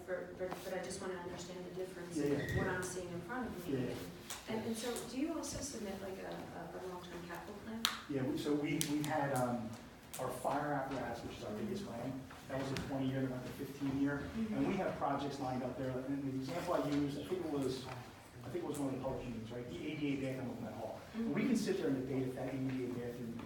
but I just want to understand the difference Yeah, in what I'm seeing in front of me. Yeah. And so, do you also submit like a long-term capital plan? Yeah, so we had our fire apparatus, which is our biggest plan. That was a 20-year, that went to 15-year. And we have projects lined up there. And the example I used, I think it was one of the public meetings, right? The ADA bathroom in that hall. And we can sit there and debate if that ADA bathroom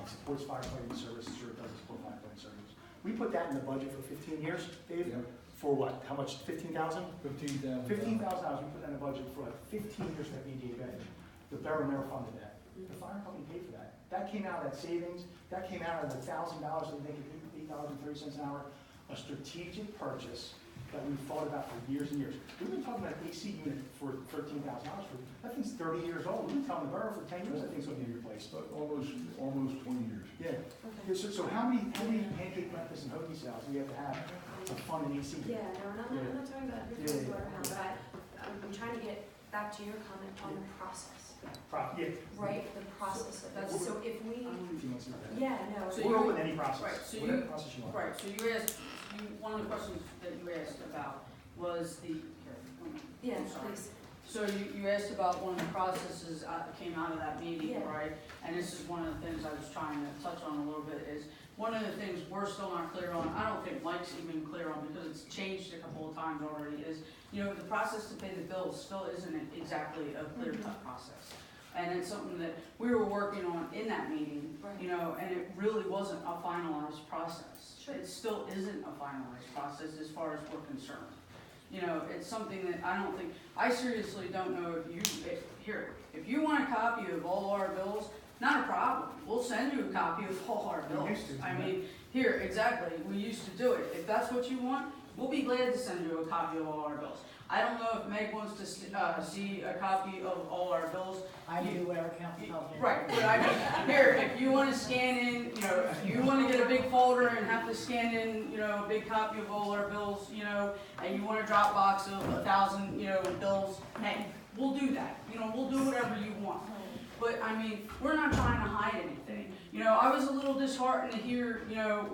supports firefighting services or it doesn't support firefighting services. We put that in the budget for 15 years, Dave. Yep. For what? How much? 15,000? $15,000. $15,000. We put that in the budget for like 15 years for that ADA bathroom. The borough never funded that. The fire company paid for that. That came out of that savings. That came out of the $1,000 that we make it $8.30 an hour. A strategic purchase that we've thought about for years and years. We've been talking about an AC unit for $13,000. That thing's 30 years old. We've been telling the borough for 10 years that thing's going to be replaced. But almost 20 years. Yeah. Okay. So how many pancake breakfasts and hoagie sales do we have to have to fund an AC unit? Yeah, no, I'm not talking about your warehouse, but I'm trying to get back to your comment on the process. Yeah. Right, the process of that. So if we, Yeah, no. So we're you- open any process. Right, so Whatever you, process you want. right, so you asked, one of the questions that you asked about was the, Yeah, I'm sorry. please. So you asked about one of the processes that came out of that meeting, Yeah. right? And this is one of the things I was trying to touch on a little bit is, one of the things we're still not clear on, I don't think Mike's even clear on because it's changed a couple of times already, is, the process to pay the bills still isn't exactly a clear-cut process. And it's something that we were working on in that meeting, Right. and it really wasn't a finalized process. Sure. It still isn't a finalized process as far as we're concerned. It's something that I seriously don't know if you want a copy of all our bills, not a problem. We'll send you a copy of all our bills. We used to, I yeah. mean, here, exactly, we used to do it. If that's what you want, we'll be glad to send you a copy of all our bills. I don't know if Meg wants to see a copy of all our bills. I do whatever council tells me. Right, but I mean, here, if you wanna scan in, if you wanna get a big folder and have to scan in, a big copy of all our bills, and you want a Dropbox of 1,000, bills, hey, we'll do that. We'll do whatever you want. But I mean, we're not trying to hide anything. I was a little disheartened to hear,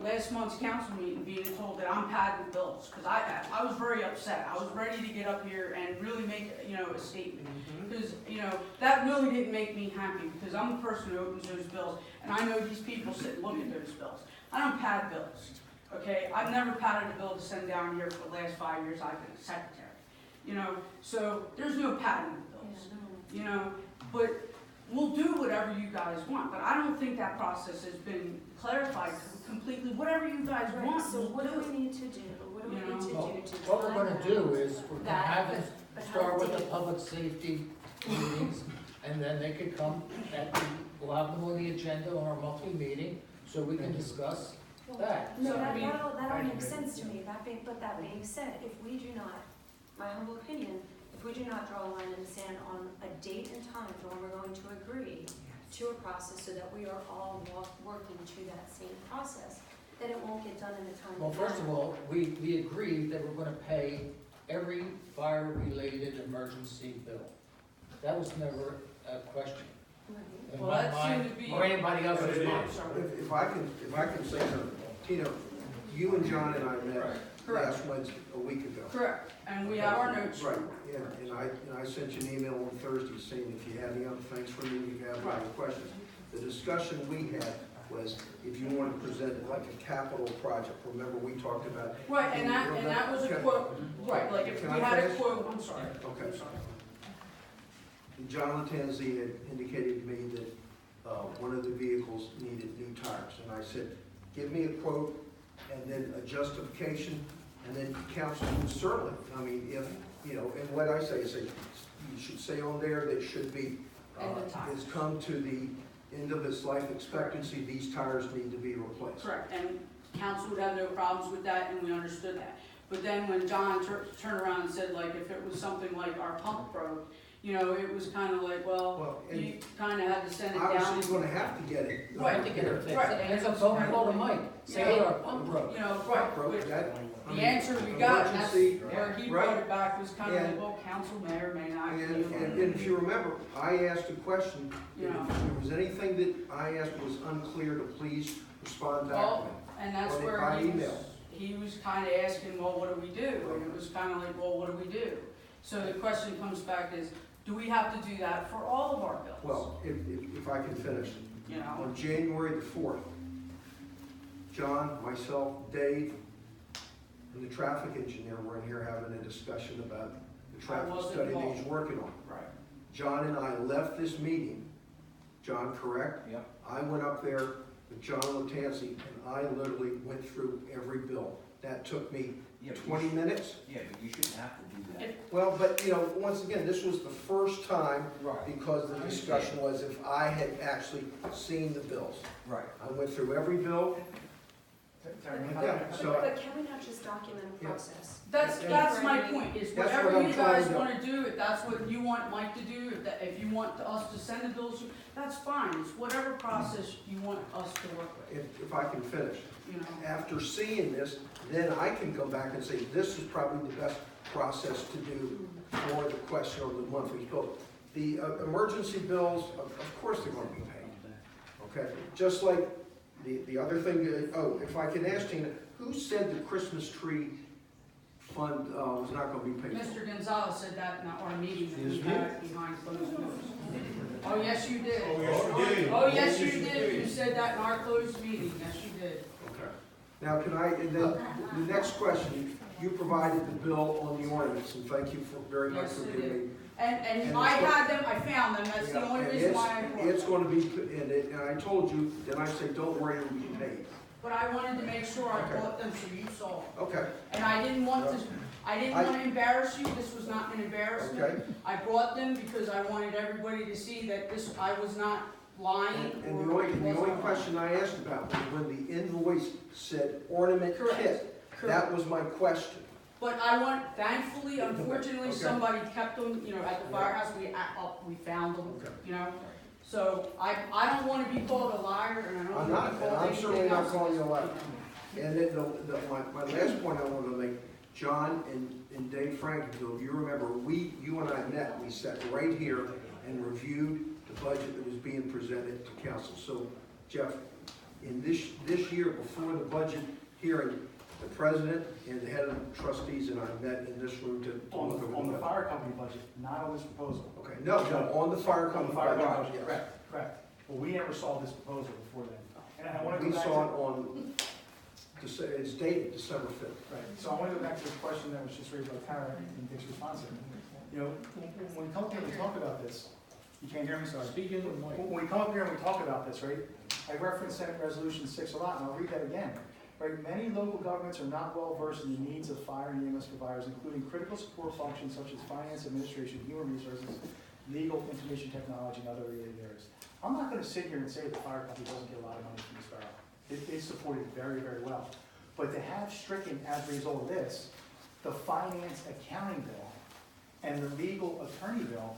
last month's council meeting being told that I'm padding bills, because I was very upset. I was ready to get up here and really make, a statement. Because, that really didn't make me happy, because I'm the person who opens those bills, and I know these people sit and look at those bills. I don't pad bills, okay? I've never padded a bill to send down here for the last 5 years I've been a secretary. So there's no padding of bills, but we'll do whatever you guys want, but I don't think that process has been clarified completely. Whatever you guys Right, want, so we'll what do do. we need to do? What do we need to do to What we're gonna do is, we're gonna that, have them but start how with the deep? public safety meetings, and then they could come we'll have them on the agenda on our monthly meeting, so we can discuss that. No, So, I mean, that'll make sense to me. That being said, if we do not, my humble opinion, if we do not draw a line in the sand on a date and time for when we're going to agree to a process so that we are all working to that same process, then it won't get done in the time. Well, first of all, we agreed that we're gonna pay every fire-related emergency bill. That was never a question. In Well, my that mind, seemed to be- or anybody else's But mind. If I can say something, you and John and I met Correct. last Wednesday, a week ago. Correct, and we have our notes. Right, and I sent you an email on Thursday saying if you had any other things for me, if you have any other questions. The discussion we had was if you wanted to present it like a capital project, remember we talked about. Right, and that was a quote, right, like if we Can I had a finish? quote, I'm sorry. Okay. I'm sorry. John Latanzi had indicated to me that one of the vehicles needed new tires, and I said, give me a quote and then a justification, and then council would certainly, I mean, if, and what I say is, you should say on there that should be, And the tires. it's come to the end of its life expectancy, these tires need to be replaced. Correct, and council would have no problems with that, and we understood that. But then when John turned around and said, like, if it was something like our pump broke, it was kind of like, well, and you kind of had to send it down. obviously you're gonna have to get it. Right. To get it fixed. Right. It's a phone call to Mike, say, hey, our pump broke. Right, Broke, but that, I the mean, answer we got, and that's emergency, where he right. brought it back, was kind of like, And- well, council may or may not. And if you remember, I asked a question, You know. if there was anything that I asked was unclear, to please respond back to me. Well, and that's Or where by he was, email. he was kinda asking, well, what do we do? And it was kinda like, well, what do we do? So the question comes back is, do we have to do that for all of our bills? Well, if I can finish. You know, On January the 4th, John, myself, Dave, and the traffic engineer were in here having a discussion about the traffic wasn't study that he's involved. working on. Right. John and I left this meeting, John, correct? Yep. I went up there with John Latanzi, and I literally went through every bill. That took me Yeah, but 20 minutes. Yeah, but you shouldn't have to do that. Well, but, you know, once again, this was the first time, Right. because the discussion was if I had actually seen the bills. Right. I went through every bill. Terry, Yeah, so- But can we not just document the Yeah. process? that's my point, is That's whatever what I'm you trying guys to do. wanna do, if that's what you want Mike to do, if you want us to send the bills, that's fine, it's whatever process you want us to work with, If I can finish. you know? After seeing this, then I can go back and say, this is probably the best process to do for the question of the monthly bill. The emergency bills, of course they're gonna be paid, okay? Just like the other thing, if I can ask Tina, who said the Christmas tree fund was not gonna be paid for? Mr. Gonzalez said that in our meeting that we Excuse me? had behind closed doors. Oh, yes, you did. Oh, yes, you did. Oh, yes, you did, you said that in our closed meeting, yes, you did. Okay. Now, can I, and then the next question, you provided the bill on the ornaments, and thank you very much Yes, for I giving did. me. And And I it's- had them, I found them, that's the Yeah, only and reason why I brought It's them. gonna be, and I told you, then I said, don't worry, it'll be paid. But I wanted to make sure I Okay. brought them so you saw them. Okay, And I didn't want to embarrass you, this was not an embarrassment. okay. I brought them because I wanted everybody to see that I was not lying And or the only wasn't- question I asked about was when the invoice said ornament Correct. kit. Correct. That was my question. But thankfully, unfortunately, Okay. somebody kept them, you know, at the firehouse, we found them, Okay. you know? So I don't wanna be called a liar, and I don't I'm wanna not, be and called I'm anything certainly not else. calling you a liar. And then my last point I wanted to make, John and Dave Frankenfield, you remember, you and I met, we sat right here and reviewed the budget that was being presented to council. So, Jeff, in this year, before the budget hearing, the president and the head of the trustees and I met in this room to look over the On the budget. fire company budget, not on this proposal. Okay, no, on the fire On company the fire budget, company, yes. correct, correct. Well, we never saw this proposal before then. And I want to We go back saw to, it on, it's dated December 5th. right, so I want to go back to the question that was just raised by Tara and Dick's response. You know, when we come up here and we talk about this, you can't hear me, sorry. Speaking of Mike. When we come up here and we talk about this, right, I referenced Senate Resolution 6 a lot, and I'll read that again. Right, many local governments are not well versed in the needs of fire and EMS providers, including critical support functions such as finance, administration, human resources, legal, information technology, and other related areas. I'm not gonna sit here and say the fire company doesn't get a lot of money from this borough. It's supported very, very well. But to have stricken as a result of this, the finance accounting bill and the legal attorney bill,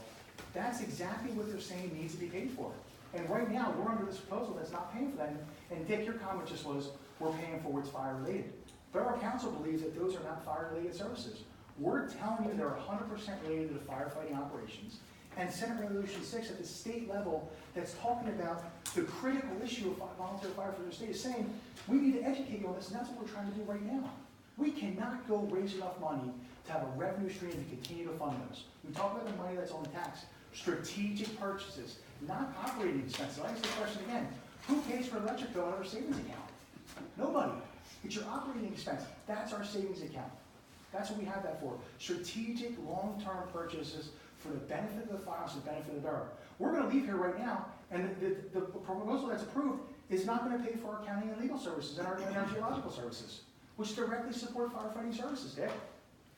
that's exactly what they're saying needs to be paid for. And right now, we're under this proposal that's not paying for that. And Dick, your comment just was, we're paying for what's fire related. Borough Council believes that those are not fire related services. We're telling you they're 100% related to the firefighting operations. And Senate Resolution 6 at the state level that's talking about the critical issue of volunteer firefighters, state is saying, we need to educate you on this, and that's what we're trying to do right now. We cannot go raise enough money to have a revenue stream to continue to fund those. We talk about the money that's on the tax, strategic purchases, not operating expenses. I ask the question again, who pays for electric bill out of our savings account? Nobody. It's your operating expense. That's our savings account. That's what we have that for. Strategic, long-term purchases for the benefit of the firehouse and the benefit of the borough. We're going to leave here right now, and the proposal that's approved is not going to pay for our accounting and legal services and our geological services, which directly support firefighting services, Dick.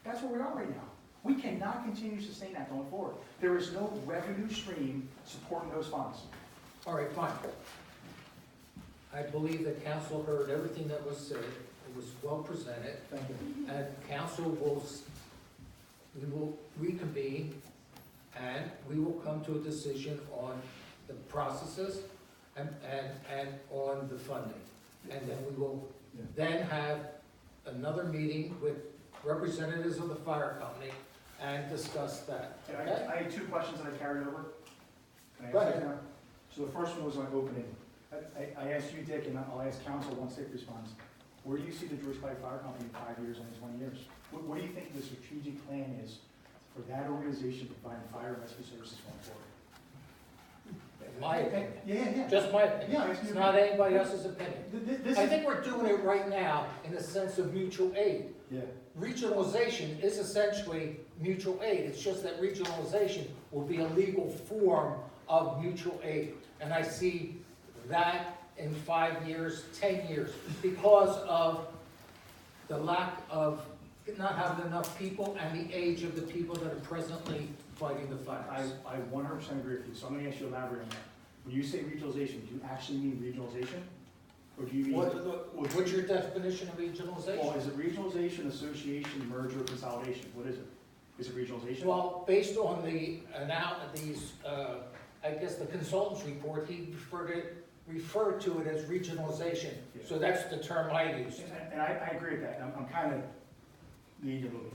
That's where we are right now. We cannot continue to sustain that going forward. There is no revenue stream supporting those funds. All right, fine. I believe that council heard everything that was said. It was well presented. Thank you. And council we will reconvene, and we will come to a decision on the processes and on the funding. And then we will then have another meeting with representatives of the fire company and discuss that. Okay? I had two questions that I carried over. Can I Go answer ahead. now? So the first one was on opening. I asked you, Dick, and I'll ask council once Dick responds. Where do you see the George Clay Fire Company in 5 years and in 20 years? What do you think the strategic plan is for that organization providing fire and rescue services going forward? My opinion, Yeah. just my opinion. Yeah, It's not anybody else's opinion. This I is, think we're doing it right now in the sense of mutual aid. yeah, Regionalization is essentially mutual aid. It's just that regionalization will be a legal form of mutual aid. And I see that in 5 years, 10 years, because of the lack of not having enough people and the age of the people that are presently fighting the fires. I 100% agree with you, so I'm gonna ask you to elaborate on that. When you say regionalization, do you actually mean regionalization? Or do you mean? What's your definition of Well, regionalization? is it regionalization, association, merger, consolidation? What is it? Is it regionalization? Well, based on I guess the consultant's report, he referred to it as regionalization. So that's the term I use. And I agree with that, and I'm kind of leading a little bit.